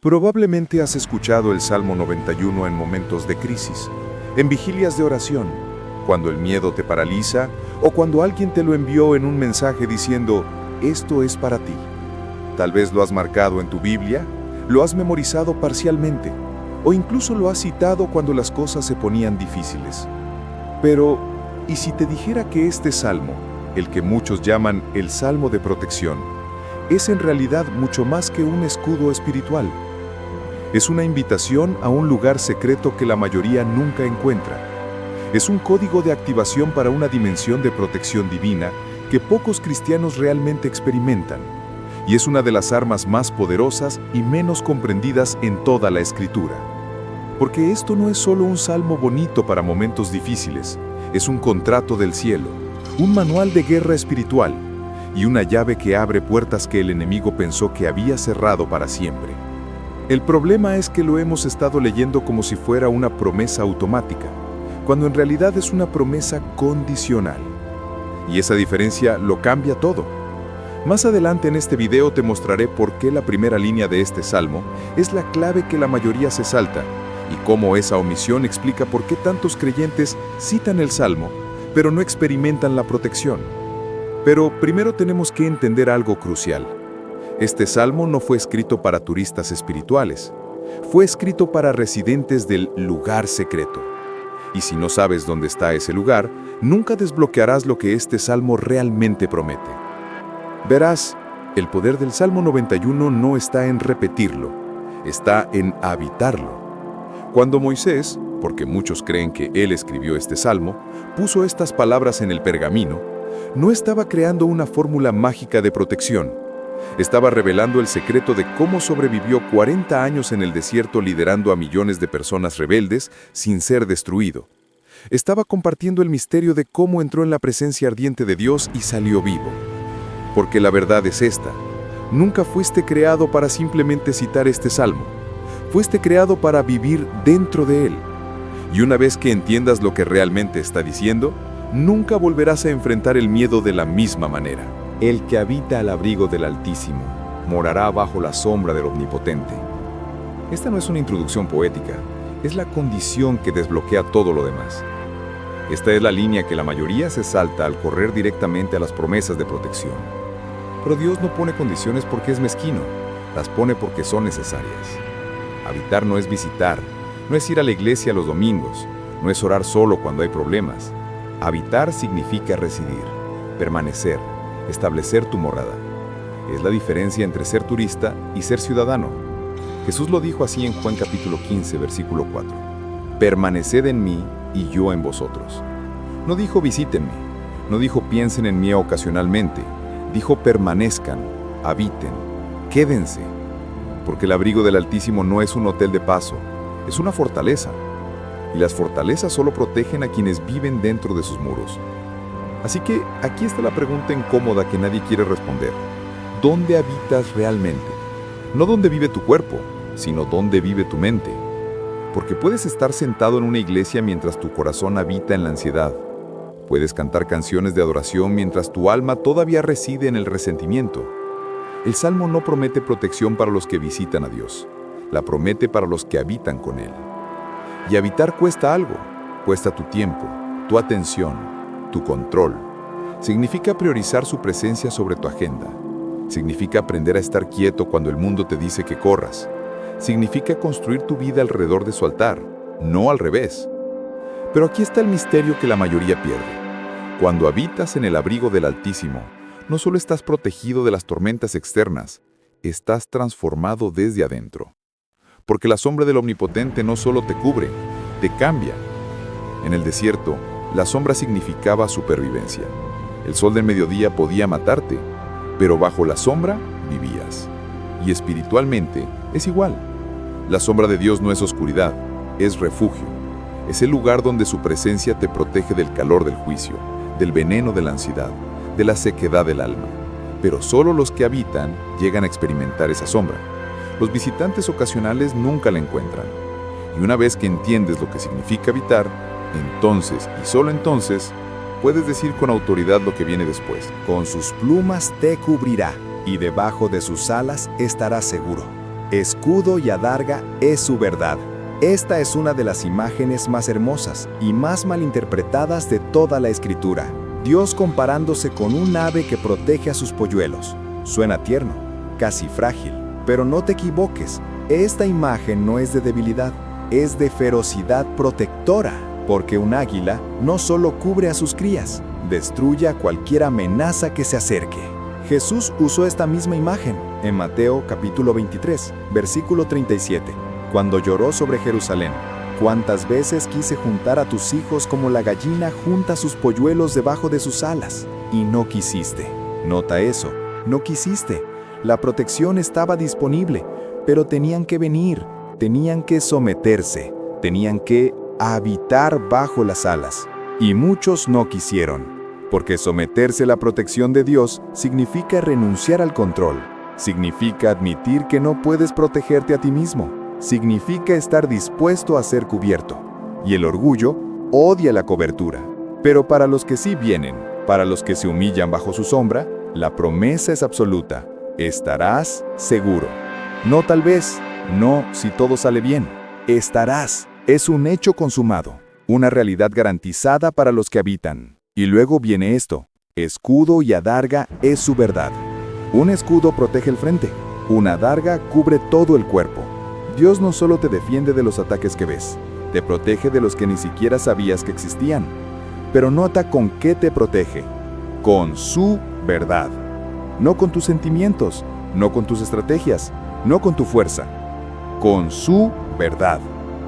Probablemente has escuchado el Salmo 91 en momentos de crisis, en vigilias de oración, cuando el miedo te paraliza o cuando alguien te lo envió en un mensaje diciendo, esto es para ti. Tal vez lo has marcado en tu Biblia, lo has memorizado parcialmente, o incluso lo has citado cuando las cosas se ponían difíciles. Pero, ¿y si te dijera que este salmo, el que muchos llaman el Salmo de Protección, es en realidad mucho más que un escudo espiritual? Es una invitación a un lugar secreto que la mayoría nunca encuentra. Es un código de activación para una dimensión de protección divina que pocos cristianos realmente experimentan. Y es una de las armas más poderosas y menos comprendidas en toda la Escritura. Porque esto no es solo un salmo bonito para momentos difíciles, es un contrato del cielo, un manual de guerra espiritual y una llave que abre puertas que el enemigo pensó que había cerrado para siempre. El problema es que lo hemos estado leyendo como si fuera una promesa automática, cuando en realidad es una promesa condicional. Y esa diferencia lo cambia todo. Más adelante en este video te mostraré por qué la primera línea de este salmo es la clave que la mayoría se salta, y cómo esa omisión explica por qué tantos creyentes citan el salmo, pero no experimentan la protección. Pero primero tenemos que entender algo crucial. Este salmo no fue escrito para turistas espirituales, fue escrito para residentes del lugar secreto. Y si no sabes dónde está ese lugar, nunca desbloquearás lo que este salmo realmente promete. Verás, el poder del Salmo 91 no está en repetirlo, está en habitarlo. Cuando Moisés, porque muchos creen que él escribió este salmo, puso estas palabras en el pergamino, no estaba creando una fórmula mágica de protección. Estaba revelando el secreto de cómo sobrevivió 40 años en el desierto liderando a millones de personas rebeldes sin ser destruido. Estaba compartiendo el misterio de cómo entró en la presencia ardiente de Dios y salió vivo. Porque la verdad es esta: nunca fuiste creado para simplemente citar este salmo. Fuiste creado para vivir dentro de él. Y una vez que entiendas lo que realmente está diciendo, nunca volverás a enfrentar el miedo de la misma manera. El que habita al abrigo del Altísimo morará bajo la sombra del Omnipotente. Esta no es una introducción poética, es la condición que desbloquea todo lo demás. Esta es la línea que la mayoría se salta al correr directamente a las promesas de protección. Pero Dios no pone condiciones porque es mezquino, las pone porque son necesarias. Habitar no es visitar, no es ir a la iglesia los domingos, no es orar solo cuando hay problemas. Habitar significa residir, permanecer, establecer tu morada. Es la diferencia entre ser turista y ser ciudadano. Jesús lo dijo así en Juan capítulo 15, versículo 4. Permaneced en mí y yo en vosotros. No dijo visítenme, no dijo piensen en mí ocasionalmente, dijo permanezcan, habiten, quédense. Porque el abrigo del Altísimo no es un hotel de paso, es una fortaleza. Y las fortalezas solo protegen a quienes viven dentro de sus muros. Así que aquí está la pregunta incómoda que nadie quiere responder. ¿Dónde habitas realmente? No dónde vive tu cuerpo, sino dónde vive tu mente. Porque puedes estar sentado en una iglesia mientras tu corazón habita en la ansiedad. Puedes cantar canciones de adoración mientras tu alma todavía reside en el resentimiento. El Salmo no promete protección para los que visitan a Dios, la promete para los que habitan con Él. Y habitar cuesta algo, cuesta tu tiempo, tu atención, tu control. Significa priorizar su presencia sobre tu agenda. Significa aprender a estar quieto cuando el mundo te dice que corras. Significa construir tu vida alrededor de su altar, no al revés. Pero aquí está el misterio que la mayoría pierde. Cuando habitas en el abrigo del Altísimo, no solo estás protegido de las tormentas externas, estás transformado desde adentro. Porque la sombra del Omnipotente no solo te cubre, te cambia. En el desierto, la sombra significaba supervivencia. El sol del mediodía podía matarte, pero bajo la sombra vivías. Y espiritualmente es igual. La sombra de Dios no es oscuridad, es refugio. Es el lugar donde su presencia te protege del calor del juicio, del veneno de la ansiedad, de la sequedad del alma. Pero solo los que habitan llegan a experimentar esa sombra. Los visitantes ocasionales nunca la encuentran. Y una vez que entiendes lo que significa habitar, entonces, y solo entonces, puedes decir con autoridad lo que viene después. Con sus plumas te cubrirá, y debajo de sus alas estarás seguro. Escudo y adarga es su verdad. Esta es una de las imágenes más hermosas y más malinterpretadas de toda la Escritura. Dios comparándose con un ave que protege a sus polluelos. Suena tierno, casi frágil, pero no te equivoques, esta imagen no es de debilidad, es de ferocidad protectora, porque un águila no solo cubre a sus crías, destruye a cualquier amenaza que se acerque. Jesús usó esta misma imagen en Mateo capítulo 23, versículo 37, cuando lloró sobre Jerusalén. ¿Cuántas veces quise juntar a tus hijos como la gallina junta sus polluelos debajo de sus alas? Y no quisiste. Nota eso, no quisiste. La protección estaba disponible, pero tenían que venir, tenían que someterse, tenían que habitar bajo las alas. Y muchos no quisieron. Porque someterse a la protección de Dios significa renunciar al control, significa admitir que no puedes protegerte a ti mismo, significa estar dispuesto a ser cubierto. Y el orgullo odia la cobertura. Pero para los que sí vienen, para los que se humillan bajo su sombra, la promesa es absoluta: estarás seguro. No tal vez, no si todo sale bien. Estarás. Es un hecho consumado, una realidad garantizada para los que habitan. Y luego viene esto: escudo y adarga es su verdad. Un escudo protege el frente, una adarga cubre todo el cuerpo. Dios no solo te defiende de los ataques que ves, te protege de los que ni siquiera sabías que existían. Pero nota con qué te protege: con su verdad. No con tus sentimientos, no con tus estrategias, no con tu fuerza. Con su verdad.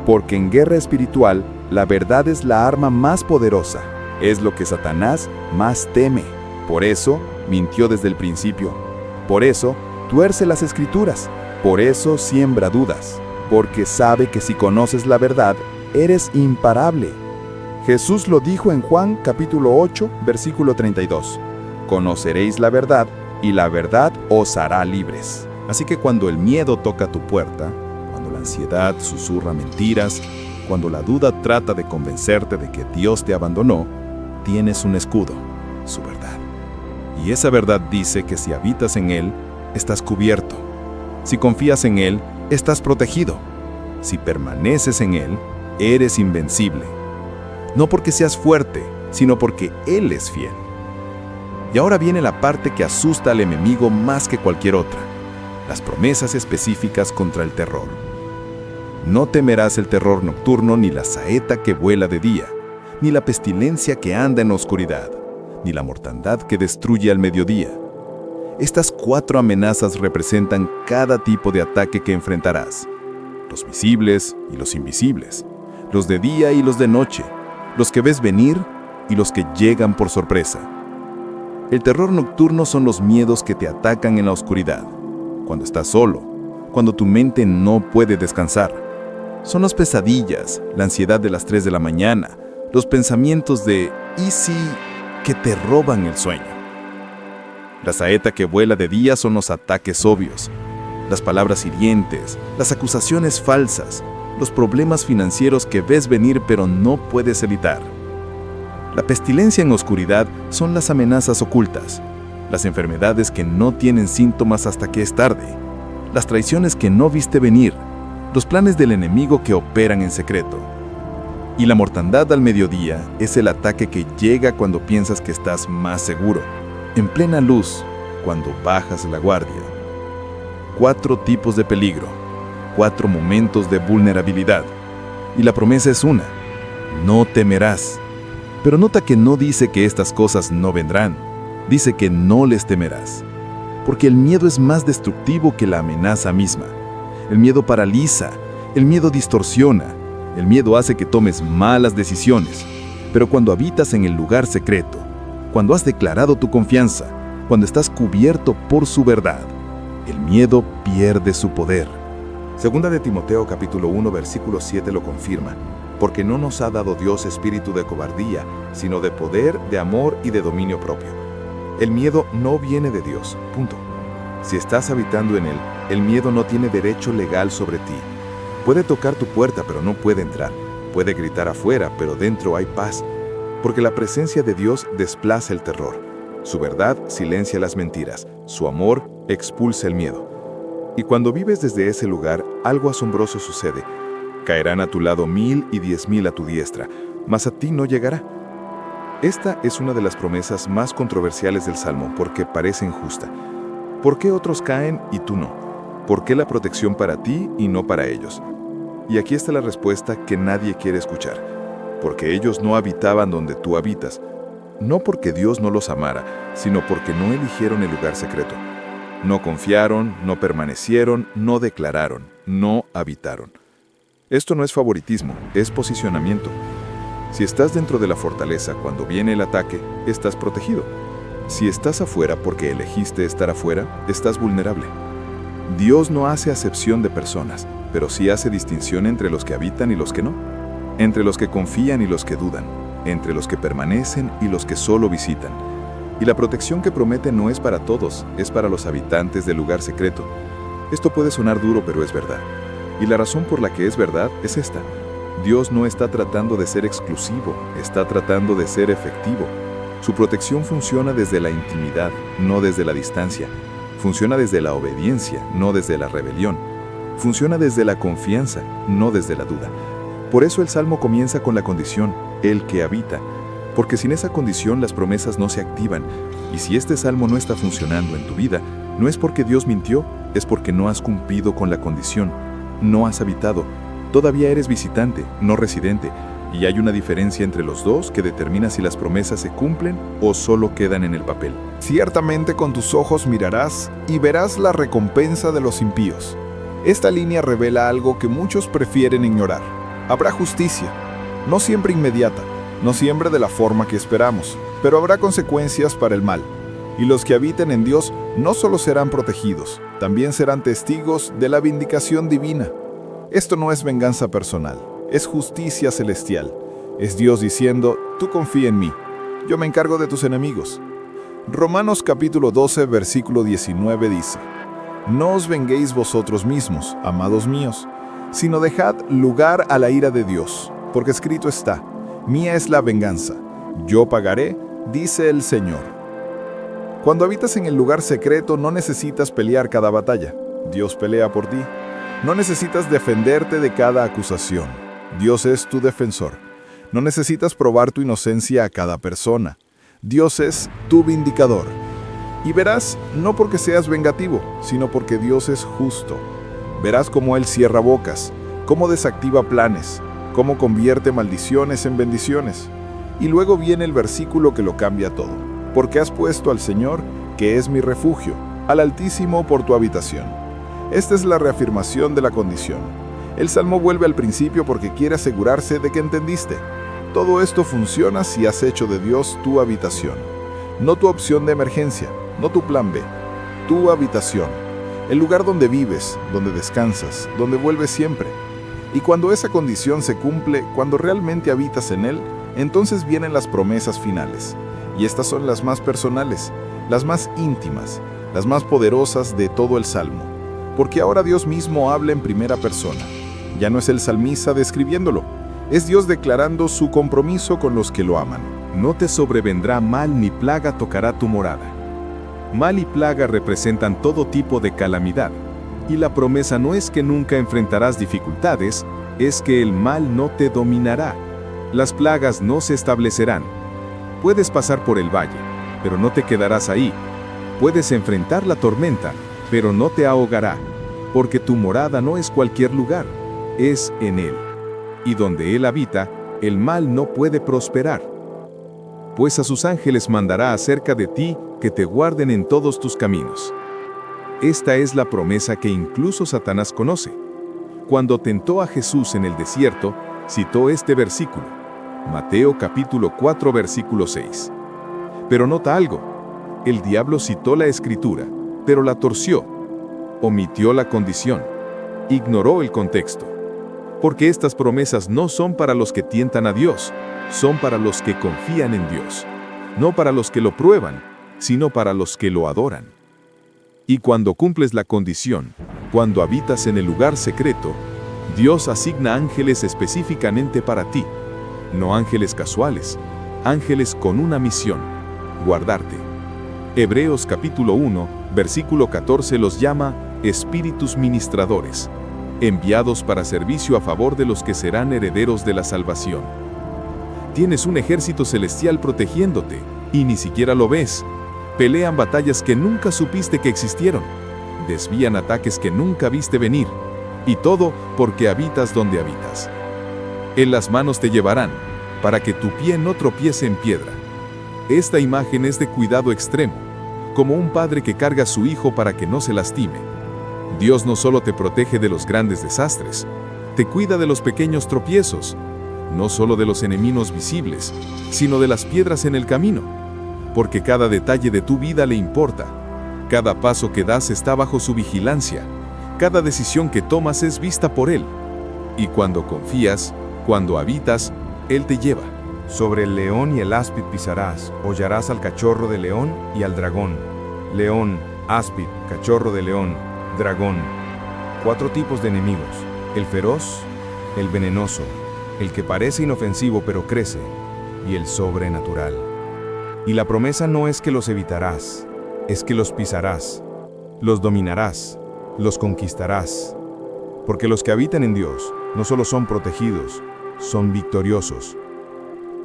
Porque en guerra espiritual, la verdad es la arma más poderosa. Es lo que Satanás más teme. Por eso, mintió desde el principio. Por eso, tuerce las Escrituras. Por eso, siembra dudas. Porque sabe que si conoces la verdad, eres imparable. Jesús lo dijo en Juan capítulo 8, versículo 32. Conoceréis la verdad, y la verdad os hará libres. Así que cuando el miedo toca tu puerta, cuando la ansiedad susurra mentiras, cuando la duda trata de convencerte de que Dios te abandonó, tienes un escudo, su verdad. Y esa verdad dice que si habitas en Él, estás cubierto. Si confías en Él, estás protegido. Si permaneces en Él, eres invencible. No porque seas fuerte, sino porque Él es fiel. Y ahora viene la parte que asusta al enemigo más que cualquier otra: las promesas específicas contra el terror. No temerás el terror nocturno, ni la saeta que vuela de día, ni la pestilencia que anda en la oscuridad, ni la mortandad que destruye al mediodía. Estas 4 amenazas representan cada tipo de ataque que enfrentarás: los visibles y los invisibles, los de día y los de noche, los que ves venir y los que llegan por sorpresa. El terror nocturno son los miedos que te atacan en la oscuridad, cuando estás solo, cuando tu mente no puede descansar. Son las pesadillas, la ansiedad de las 3 de la mañana, los pensamientos de ¿y si? Que te roban el sueño. La saeta que vuela de día son los ataques obvios, las palabras hirientes, las acusaciones falsas, los problemas financieros que ves venir pero no puedes evitar. La pestilencia en oscuridad son las amenazas ocultas, las enfermedades que no tienen síntomas hasta que es tarde, las traiciones que no viste venir, los planes del enemigo que operan en secreto. Y la mortandad al mediodía es el ataque que llega cuando piensas que estás más seguro, en plena luz, cuando bajas la guardia. 4 tipos de peligro, 4 momentos de vulnerabilidad. Y la promesa es una: no temerás. Pero nota que no dice que estas cosas no vendrán, dice que no les temerás. Porque el miedo es más destructivo que la amenaza misma. El miedo paraliza, el miedo distorsiona, el miedo hace que tomes malas decisiones. Pero cuando habitas en el lugar secreto, cuando has declarado tu confianza, cuando estás cubierto por su verdad, el miedo pierde su poder. Segunda de Timoteo capítulo 1 versículo 7 lo confirma: porque no nos ha dado Dios espíritu de cobardía, sino de poder, de amor y de dominio propio. El miedo no viene de Dios, punto. Si estás habitando en Él, el miedo no tiene derecho legal sobre ti. Puede tocar tu puerta, pero no puede entrar. Puede gritar afuera, pero dentro hay paz. Porque la presencia de Dios desplaza el terror. Su verdad silencia las mentiras. Su amor expulsa el miedo. Y cuando vives desde ese lugar, algo asombroso sucede. Caerán a tu lado 1000 y 10,000 a tu diestra, mas a ti no llegará. Esta es una de las promesas más controversiales del Salmo porque parece injusta. ¿Por qué otros caen y tú no? ¿Por qué la protección para ti y no para ellos? Y aquí está la respuesta que nadie quiere escuchar. Porque ellos no habitaban donde tú habitas. No porque Dios no los amara, sino porque no eligieron el lugar secreto. No confiaron, no permanecieron, no declararon, no habitaron. Esto no es favoritismo, es posicionamiento. Si estás dentro de la fortaleza cuando viene el ataque, estás protegido. Si estás afuera porque elegiste estar afuera, estás vulnerable. Dios no hace acepción de personas, pero sí hace distinción entre los que habitan y los que no, entre los que confían y los que dudan, entre los que permanecen y los que solo visitan. Y la protección que promete no es para todos, es para los habitantes del lugar secreto. Esto puede sonar duro, pero es verdad. Y la razón por la que es verdad es esta. Dios no está tratando de ser exclusivo, está tratando de ser efectivo. Su protección funciona desde la intimidad, no desde la distancia. Funciona desde la obediencia, no desde la rebelión. Funciona desde la confianza, no desde la duda. Por eso el Salmo comienza con la condición, el que habita. Porque sin esa condición las promesas no se activan. Y si este Salmo no está funcionando en tu vida, no es porque Dios mintió, es porque no has cumplido con la condición. No has habitado. Todavía eres visitante, no residente. Y hay una diferencia entre los dos que determina si las promesas se cumplen o solo quedan en el papel. Ciertamente con tus ojos mirarás y verás la recompensa de los impíos. Esta línea revela algo que muchos prefieren ignorar. Habrá justicia, no siempre inmediata, no siempre de la forma que esperamos, pero habrá consecuencias para el mal. Y los que habiten en Dios no solo serán protegidos, también serán testigos de la vindicación divina. Esto no es venganza personal, es justicia celestial. Es Dios diciendo, tú confía en mí, yo me encargo de tus enemigos. Romanos capítulo 12, versículo 19 dice, no os venguéis vosotros mismos, amados míos, sino dejad lugar a la ira de Dios, porque escrito está, mía es la venganza, yo pagaré, dice el Señor. Cuando habitas en el lugar secreto no necesitas pelear cada batalla, Dios pelea por ti. No necesitas defenderte de cada acusación, Dios es tu defensor. No necesitas probar tu inocencia a cada persona, Dios es tu vindicador. Y verás, no porque seas vengativo, sino porque Dios es justo. Verás cómo Él cierra bocas, cómo desactiva planes, cómo convierte maldiciones en bendiciones. Y luego viene el versículo que lo cambia todo. Porque has puesto al Señor, que es mi refugio, al Altísimo por tu habitación. Esta es la reafirmación de la condición. El Salmo vuelve al principio porque quiere asegurarse de que entendiste. Todo esto funciona si has hecho de Dios tu habitación. No tu opción de emergencia, no tu plan B. Tu habitación. El lugar donde vives, donde descansas, donde vuelves siempre. Y cuando esa condición se cumple, cuando realmente habitas en Él, entonces vienen las promesas finales. Y estas son las más personales, las más íntimas, las más poderosas de todo el Salmo. Porque ahora Dios mismo habla en primera persona. Ya no es el salmista describiéndolo, es Dios declarando su compromiso con los que lo aman. No te sobrevendrá mal ni plaga tocará tu morada. Mal y plaga representan todo tipo de calamidad. Y la promesa no es que nunca enfrentarás dificultades, es que el mal no te dominará. Las plagas no se establecerán. Puedes pasar por el valle, pero no te quedarás ahí. Puedes enfrentar la tormenta, pero no te ahogará, porque tu morada no es cualquier lugar, es en Él. Y donde Él habita, el mal no puede prosperar. Pues a sus ángeles mandará acerca de ti que te guarden en todos tus caminos. Esta es la promesa que incluso Satanás conoce. Cuando tentó a Jesús en el desierto, citó este versículo. Mateo capítulo 4 versículo 6. Pero nota algo, el diablo citó la escritura, pero la torció, omitió la condición, ignoró el contexto. Porque estas promesas no son para los que tientan a Dios, son para los que confían en Dios, no para los que lo prueban, sino para los que lo adoran. Y cuando cumples la condición, cuando habitas en el lugar secreto, Dios asigna ángeles específicamente para ti. No ángeles casuales, ángeles con una misión, guardarte. Hebreos capítulo 1, versículo 14 los llama espíritus ministradores, enviados para servicio a favor de los que serán herederos de la salvación. Tienes un ejército celestial protegiéndote, y ni siquiera lo ves. Pelean batallas que nunca supiste que existieron. Desvían ataques que nunca viste venir. Y todo porque habitas donde habitas. En las manos te llevarán, para que tu pie no tropiece en piedra. Esta imagen es de cuidado extremo, como un padre que carga a su hijo para que no se lastime. Dios no solo te protege de los grandes desastres, te cuida de los pequeños tropiezos, no solo de los enemigos visibles, sino de las piedras en el camino, porque cada detalle de tu vida le importa. Cada paso que das está bajo su vigilancia, cada decisión que tomas es vista por Él. Y cuando confías, cuando habitas, Él te lleva. Sobre el león y el áspid pisarás, hollarás al cachorro de león y al dragón. León, áspid, cachorro de león, dragón. 4 tipos de enemigos: el feroz, el venenoso, el que parece inofensivo pero crece, y el sobrenatural. Y la promesa no es que los evitarás, es que los pisarás, los dominarás, los conquistarás. Porque los que habitan en Dios no solo son protegidos, son victoriosos.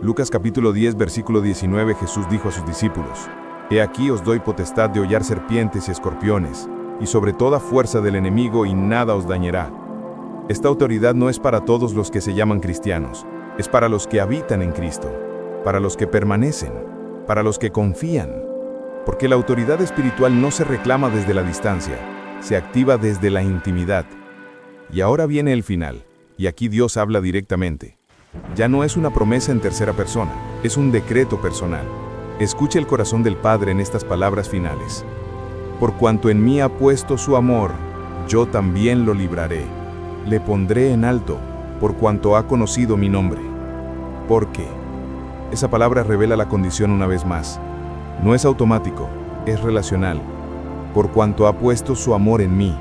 Lucas capítulo 10, versículo 19, Jesús dijo a sus discípulos: He aquí os doy potestad de hollar serpientes y escorpiones, y sobre toda fuerza del enemigo, y nada os dañará. Esta autoridad no es para todos los que se llaman cristianos, es para los que habitan en Cristo, para los que permanecen, para los que confían. Porque la autoridad espiritual no se reclama desde la distancia, se activa desde la intimidad. Y ahora viene el final, y aquí Dios habla directamente. Ya no es una promesa en tercera persona, es un decreto personal. Escuche el corazón del Padre en estas palabras finales. Por cuanto en mí ha puesto su amor, yo también lo libraré. Le pondré en alto, por cuanto ha conocido mi nombre. ¿Por qué? Esa palabra revela la condición una vez más. No es automático, es relacional. Por cuanto ha puesto su amor en mí.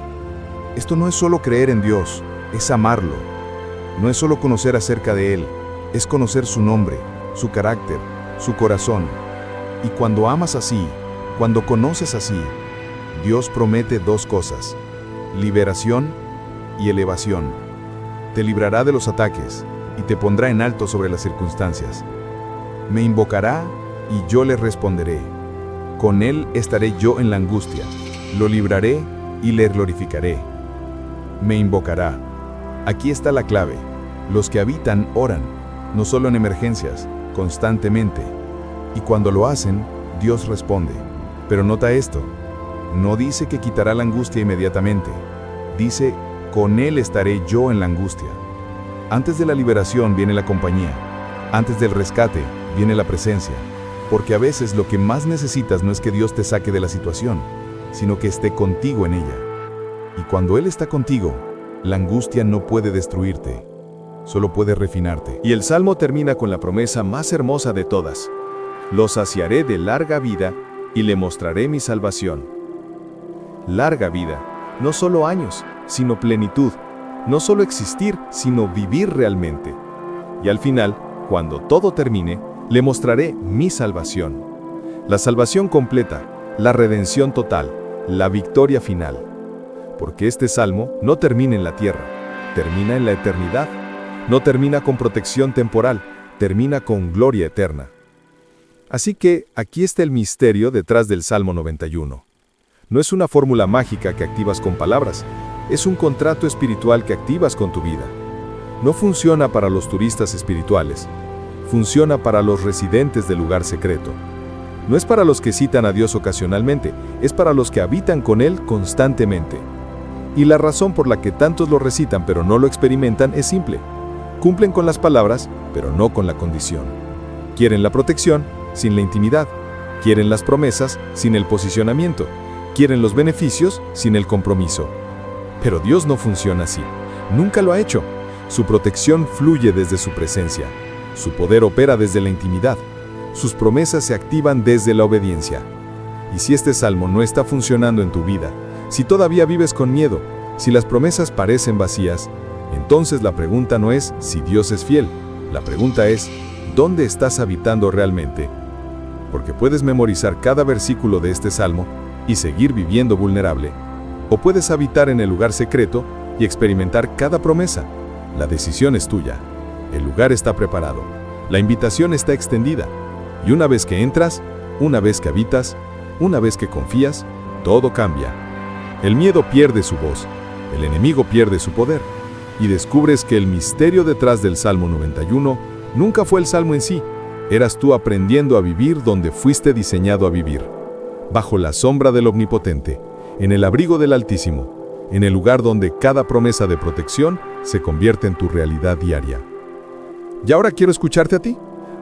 Esto no es solo creer en Dios, es amarlo. No es solo conocer acerca de Él, es conocer su nombre, su carácter, su corazón. Y cuando amas así, cuando conoces así, Dios promete 2 cosas: liberación y elevación. Te librará de los ataques y te pondrá en alto sobre las circunstancias. Me invocará y yo le responderé. Con Él estaré yo en la angustia, lo libraré y le glorificaré. Me invocará. Aquí está la clave. Los que habitan oran, no solo en emergencias, constantemente. Y cuando lo hacen, Dios responde. Pero nota esto, no dice que quitará la angustia inmediatamente. Dice, con Él estaré yo en la angustia. Antes de la liberación viene la compañía. Antes del rescate viene la presencia. Porque a veces lo que más necesitas no es que Dios te saque de la situación, sino que esté contigo en ella. Y cuando Él está contigo, la angustia no puede destruirte, solo puede refinarte. Y el Salmo termina con la promesa más hermosa de todas: lo saciaré de larga vida y le mostraré mi salvación. Larga vida, no solo años, sino plenitud, no solo existir, sino vivir realmente. Y al final, cuando todo termine, le mostraré mi salvación. La salvación completa, la redención total, la victoria final. Porque este salmo no termina en la tierra, termina en la eternidad. No termina con protección temporal, termina con gloria eterna. Así que aquí está el misterio detrás del Salmo 91. No es una fórmula mágica que activas con palabras, es un contrato espiritual que activas con tu vida. No funciona para los turistas espirituales, funciona para los residentes del lugar secreto. No es para los que citan a Dios ocasionalmente, es para los que habitan con Él constantemente. Y la razón por la que tantos lo recitan pero no lo experimentan es simple. Cumplen con las palabras, pero no con la condición. Quieren la protección sin la intimidad. Quieren las promesas sin el posicionamiento. Quieren los beneficios sin el compromiso. Pero Dios no funciona así. Nunca lo ha hecho. Su protección fluye desde su presencia. Su poder opera desde la intimidad. Sus promesas se activan desde la obediencia. Y si este salmo no está funcionando en tu vida, si todavía vives con miedo, si las promesas parecen vacías, entonces la pregunta no es si Dios es fiel. La pregunta es, ¿dónde estás habitando realmente? Porque puedes memorizar cada versículo de este salmo y seguir viviendo vulnerable. o puedes habitar en el lugar secreto y experimentar cada promesa. La decisión es tuya. El lugar está preparado. La invitación está extendida. Y una vez que entras, una vez que habitas, una vez que confías, todo cambia. El miedo pierde su voz, el enemigo pierde su poder, y descubres que el misterio detrás del Salmo 91 nunca fue el Salmo en sí. Eras tú aprendiendo a vivir donde fuiste diseñado a vivir, bajo la sombra del Omnipotente, en el abrigo del Altísimo, en el lugar donde cada promesa de protección se convierte en tu realidad diaria. Y ahora quiero escucharte a ti.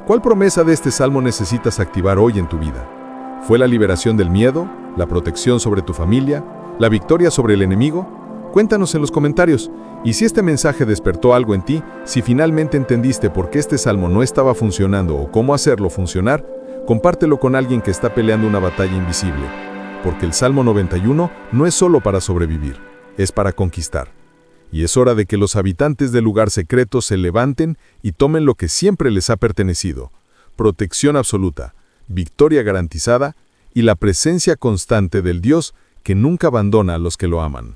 ¿Cuál promesa de este salmo necesitas activar hoy en tu vida? ¿Fue la liberación del miedo, la protección sobre tu familia, la victoria sobre el enemigo? Cuéntanos en los comentarios. Y si este mensaje despertó algo en ti, si finalmente entendiste por qué este salmo no estaba funcionando o cómo hacerlo funcionar, compártelo con alguien que está peleando una batalla invisible. Porque el Salmo 91 no es solo para sobrevivir, es para conquistar. Y es hora de que los habitantes del lugar secreto se levanten y tomen lo que siempre les ha pertenecido: protección absoluta, victoria garantizada y la presencia constante del Dios que nunca abandona a los que lo aman.